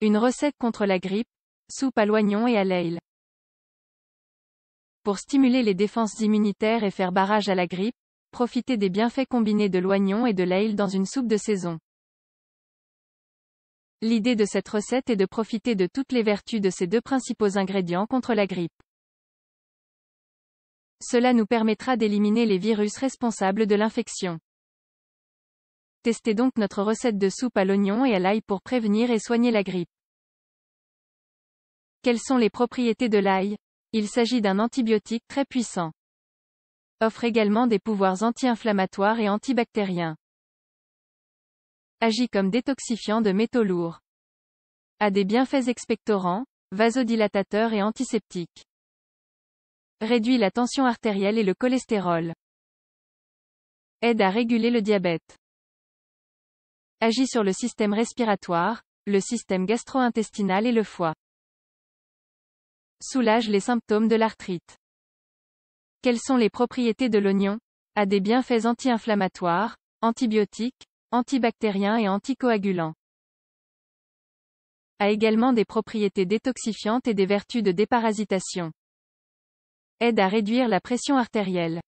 Une recette contre la grippe, soupe à l'oignon et à l'ail. Pour stimuler les défenses immunitaires et faire barrage à la grippe, profitez des bienfaits combinés de l'oignon et de l'ail dans une soupe de saison. L'idée de cette recette est de profiter de toutes les vertus de ces deux principaux ingrédients contre la grippe. Cela nous permettra d'éliminer les virus responsables de l'infection. Testez donc notre recette de soupe à l'oignon et à l'ail pour prévenir et soigner la grippe. Quelles sont les propriétés de l'ail? Il s'agit d'un antibiotique très puissant. Offre également des pouvoirs anti-inflammatoires et antibactériens. Agit comme détoxifiant de métaux lourds. A des bienfaits expectorants, vasodilatateurs et antiseptiques. Réduit la tension artérielle et le cholestérol. Aide à réguler le diabète. Agit sur le système respiratoire, le système gastro-intestinal et le foie. Soulage les symptômes de l'arthrite. Quelles sont les propriétés de l'oignon? A des bienfaits anti-inflammatoires, antibiotiques, antibactériens et anticoagulants. A également des propriétés détoxifiantes et des vertus de déparasitation. Aide à réduire la pression artérielle.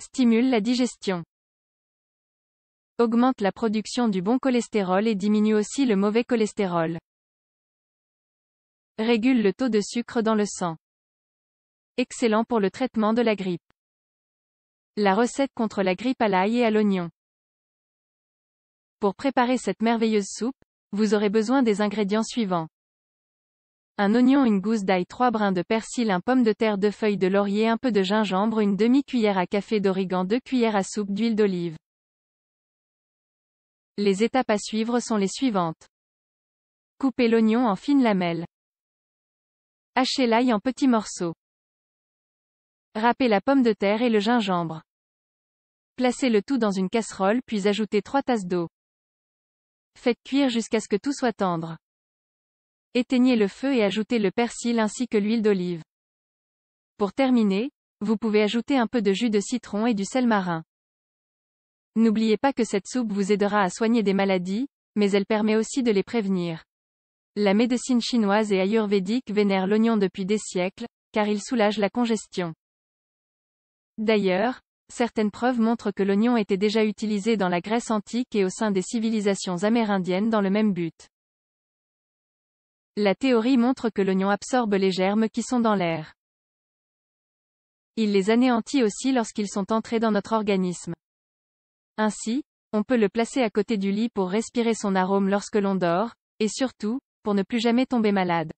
Stimule la digestion. Augmente la production du bon cholestérol et diminue aussi le mauvais cholestérol. Régule le taux de sucre dans le sang. Excellent pour le traitement de la grippe. La recette contre la grippe à l'ail et à l'oignon. Pour préparer cette merveilleuse soupe, vous aurez besoin des ingrédients suivants. Un oignon, une gousse d'ail, 3 brins de persil, un pomme de terre, 2 feuilles de laurier, un peu de gingembre, une demi-cuillère à café d'origan, 2 cuillères à soupe d'huile d'olive. Les étapes à suivre sont les suivantes. Coupez l'oignon en fines lamelles. Hachez l'ail en petits morceaux. Râpez la pomme de terre et le gingembre. Placez le tout dans une casserole puis ajoutez 3 tasses d'eau. Faites cuire jusqu'à ce que tout soit tendre. Éteignez le feu et ajoutez le persil ainsi que l'huile d'olive. Pour terminer, vous pouvez ajouter un peu de jus de citron et du sel marin. N'oubliez pas que cette soupe vous aidera à soigner des maladies, mais elle permet aussi de les prévenir. La médecine chinoise et ayurvédique vénère l'oignon depuis des siècles, car il soulage la congestion. D'ailleurs, certaines preuves montrent que l'oignon était déjà utilisé dans la Grèce antique et au sein des civilisations amérindiennes dans le même but. La théorie montre que l'oignon absorbe les germes qui sont dans l'air. Il les anéantit aussi lorsqu'ils sont entrés dans notre organisme. Ainsi, on peut le placer à côté du lit pour respirer son arôme lorsque l'on dort, et surtout, pour ne plus jamais tomber malade.